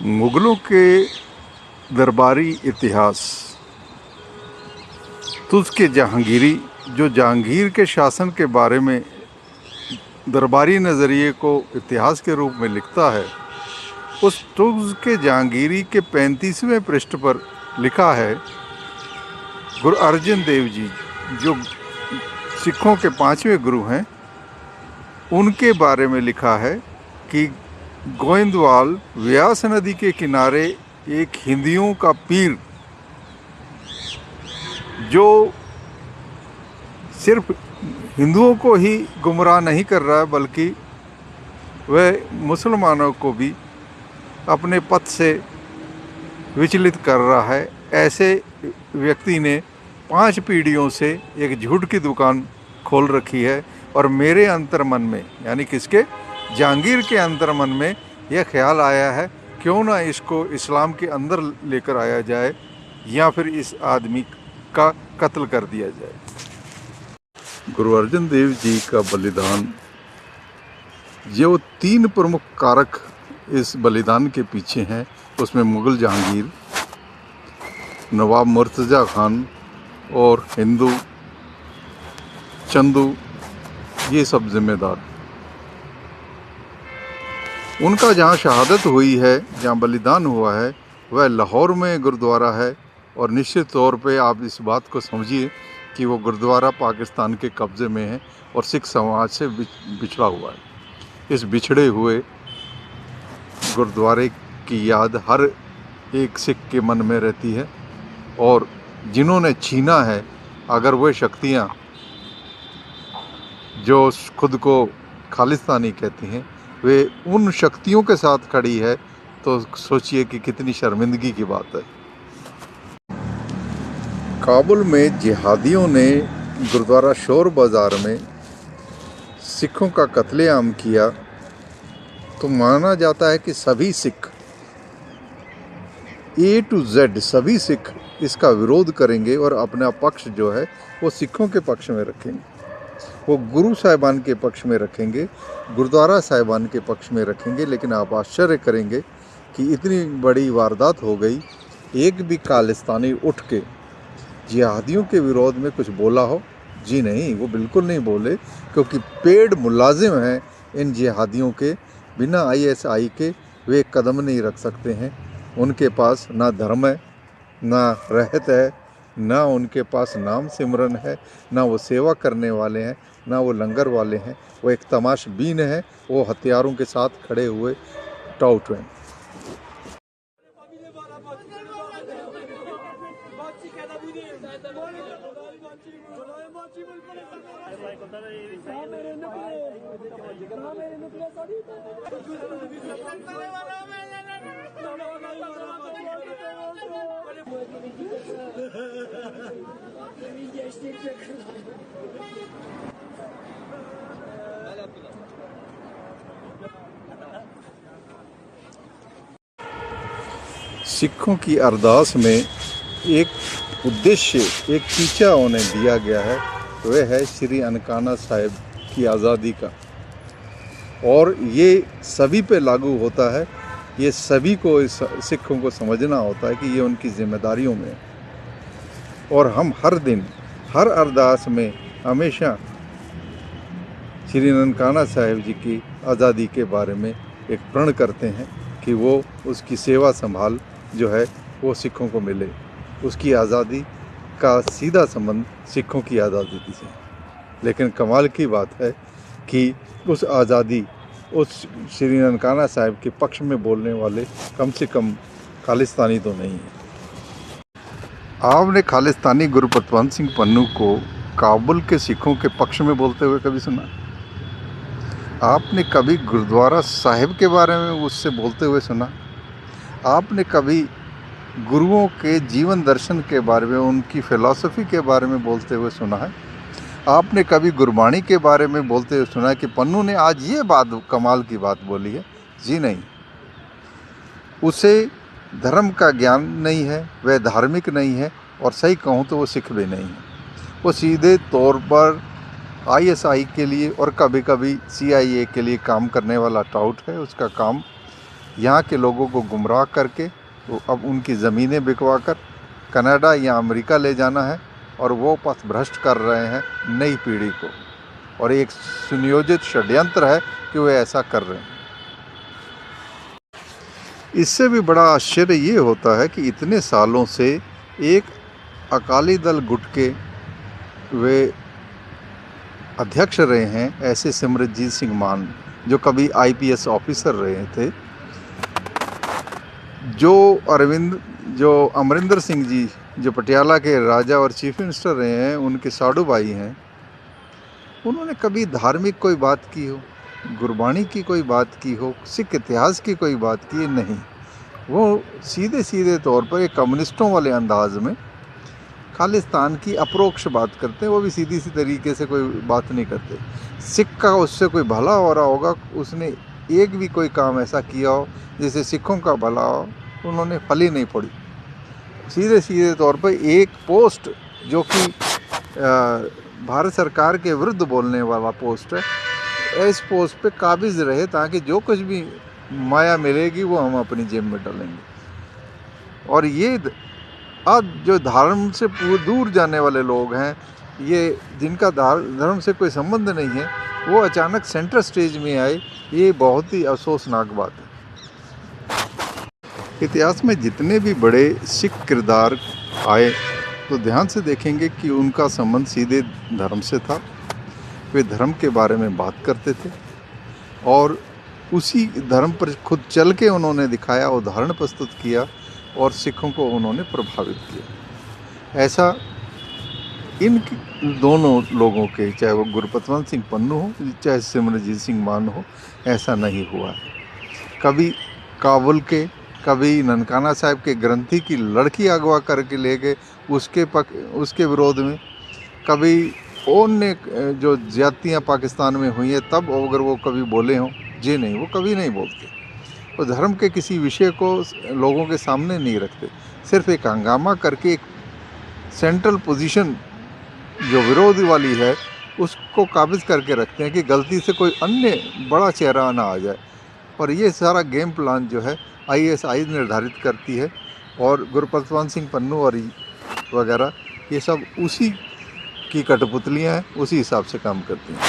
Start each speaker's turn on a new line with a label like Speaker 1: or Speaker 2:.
Speaker 1: मुगलों के दरबारी इतिहास। तुर्क जहांगीरी जो जहांगीर के शासन के बारे में दरबारी नज़रिए को इतिहास के रूप में लिखता है, उस तुर्क के जहांगीरी के 35वें पृष्ठ पर लिखा है, गुरु अर्जन देव जी जो सिखों के 5वें गुरु हैं, उनके बारे में लिखा है कि गोविंदवाल व्यास नदी के किनारे एक हिंदियों का पीर जो सिर्फ हिंदुओं को ही गुमराह नहीं कर रहा है, बल्कि वह मुसलमानों को भी अपने पथ से विचलित कर रहा है। ऐसे व्यक्ति ने 5 पीढ़ियों से एक झूठ की दुकान खोल रखी है और मेरे अंतर्मन में, यानी किसके, जहांगीर के अंतर्मन में यह ख्याल आया है, क्यों ना इसको इस्लाम के अंदर लेकर आया जाए या फिर इस आदमी का कत्ल कर दिया जाए। गुरु अर्जन देव जी का बलिदान, जो 3 प्रमुख कारक इस बलिदान के पीछे हैं, उसमें मुग़ल जहांगीर, नवाब मुर्तज़ा खान और हिंदू चंदू, ये सब जिम्मेदार। उनका जहाँ शहादत हुई है, जहाँ बलिदान हुआ है, वह लाहौर में गुरुद्वारा है। और निश्चित तौर पे आप इस बात को समझिए कि वो गुरुद्वारा पाकिस्तान के कब्ज़े में है और सिख समाज से बिछड़ा हुआ है। इस बिछड़े हुए गुरुद्वारे की याद हर एक सिख के मन में रहती है, और जिन्होंने छीना है, अगर वह शक्तियाँ जो खुद को खालिस्तानी कहती हैं, वे उन शक्तियों के साथ खड़ी है, तो सोचिए कि कितनी शर्मिंदगी की बात है। काबुल में जिहादियों ने गुरुद्वारा शोर बाज़ार में सिखों का कत्लेआम किया, तो माना जाता है कि सभी सिख A to Z सभी सिख इसका विरोध करेंगे और अपना पक्ष जो है वो सिखों के पक्ष में रखेंगे, वो गुरु साहिबान के पक्ष में रखेंगे, गुरुद्वारा साहिबान के पक्ष में रखेंगे। लेकिन आप आश्चर्य करेंगे कि इतनी बड़ी वारदात हो गई, एक भी खालिस्तानी उठ के जिहादियों के विरोध में कुछ बोला हो? जी नहीं, वो बिल्कुल नहीं बोले, क्योंकि पेड मुलाजिम हैं इन जिहादियों के। बिना ISI के वे कदम नहीं रख सकते हैं। उनके पास ना धर्म है, ना रहत है, ना उनके पास नाम सिमरन है, ना वो सेवा करने वाले हैं, ना वो लंगर वाले हैं। वो एक तमाशबीन है, वो हथियारों के साथ खड़े हुए टाउट हैं। सिखों की अरदास में एक उद्देश्य, एक टीचा उन्हें दिया गया है, वह है श्री ननकाना साहिब की आज़ादी का। और ये सभी पे लागू होता है, ये सभी को, इस सिखों को समझना होता है कि ये उनकी जिम्मेदारियों में है। और हम हर दिन, हर अरदास में हमेशा श्री ननकाना साहिब जी की आज़ादी के बारे में एक प्रण करते हैं कि वो उसकी सेवा संभाल जो है वो सिखों को मिले। उसकी आज़ादी का सीधा संबंध सिखों की आज़ादी से। लेकिन कमाल की बात है कि उस आज़ादी, उस श्री ननकाना साहिब के पक्ष में बोलने वाले कम से कम खालिस्तानी तो नहीं है। आपने खालिस्तानी गुरु पतवंत सिंह पन्नू को काबुल के सिखों के पक्ष में बोलते हुए कभी सुना? आपने कभी गुरुद्वारा साहिब के बारे में उससे बोलते हुए सुना? आपने कभी गुरुओं के जीवन दर्शन के बारे में, उनकी फ़िलॉसफ़ी के बारे में बोलते हुए सुना है? आपने कभी गुरबाणी के बारे में बोलते हुए सुना है कि पन्नू ने आज ये बात, कमाल की बात बोली है? जी नहीं। उसे धर्म का ज्ञान नहीं है, वह धार्मिक नहीं है, और सही कहूँ तो वो सिख भी नहीं है। वो सीधे तौर पर ISI के लिए और कभी कभी CIA के लिए काम करने वाला टाउट है। उसका काम यहाँ के लोगों को गुमराह करके वो अब उनकी ज़मीनें बिकवा कर कनाडा या अमेरिका ले जाना है, और वो पथ भ्रष्ट कर रहे हैं नई पीढ़ी को, और एक सुनियोजित षड्यंत्र है कि वे ऐसा कर रहे हैं। इससे भी बड़ा आश्चर्य ये होता है कि इतने सालों से एक अकाली दल गुट के वे अध्यक्ष रहे हैं ऐसे सिमरनजीत सिंह मान, जो कभी आईपीएस ऑफिसर रहे थे, जो अमरिंदर सिंह जी जो पटियाला के राजा और चीफ मिनिस्टर रहे हैं, उनके साडू भाई हैं, उन्होंने कभी धार्मिक कोई बात की हो, गुरबाणी की कोई बात की हो, सिख इतिहास की कोई बात की नहीं। वो सीधे सीधे तौर पर एक कम्युनिस्टों वाले अंदाज में खालिस्तान की अप्रोक्ष बात करते हैं। वो भी सीधी सी तरीके से कोई बात नहीं करते। सिख का उससे कोई भला हो रहा होगा, उसने एक भी कोई काम ऐसा किया हो जिससे सिखों का भला हो, उन्होंने फली नहीं पड़ी। सीधे सीधे तौर पर एक पोस्ट जो कि भारत सरकार के विरुद्ध बोलने वाला पोस्ट है, इस पोस्ट पे काबिज रहे ताकि जो कुछ भी माया मिलेगी वो हम अपनी जेब में डालेंगे। और ये अब जो धर्म से दूर जाने वाले लोग हैं, ये जिनका धर्म से कोई संबंध नहीं है, वो अचानक सेंटर स्टेज में आए, ये बहुत ही अफसोसनाक बात है। इतिहास में जितने भी बड़े सिख किरदार आए तो ध्यान से देखेंगे कि उनका संबंध सीधे धर्म से था। वे धर्म के बारे में बात करते थे और उसी धर्म पर खुद चल के उन्होंने दिखाया, उदाहरण प्रस्तुत किया और सिखों को उन्होंने प्रभावित किया। ऐसा इन दोनों लोगों के, चाहे वो गुरपतवंत सिंह पन्नू हो चाहे सिमरनजीत सिंह मान हो, ऐसा नहीं हुआ है। कभी काबुल के, कभी ननकाना साहब के ग्रंथी की लड़की अगवा करके ले गए उसके विरोध में, कभी अन्य जो ज्यादतियाँ पाकिस्तान में हुई हैं तब अगर वो कभी बोले हों, जी नहीं, वो कभी नहीं बोलते। वो धर्म के किसी विषय को लोगों के सामने नहीं रखते, सिर्फ एक हंगामा करके एक सेंट्रल पोजीशन जो विरोध वाली है उसको काबिज करके रखते हैं कि गलती से कोई अन्य बड़ा चेहरा ना आ जाए। और ये सारा गेम प्लान जो है आईएसआई निर्धारित करती है, और गुरपतवंत सिंह पन्नू और वगैरह ये सब उसी की कठपुतलियाँ हैं, उसी हिसाब से काम करती हैं।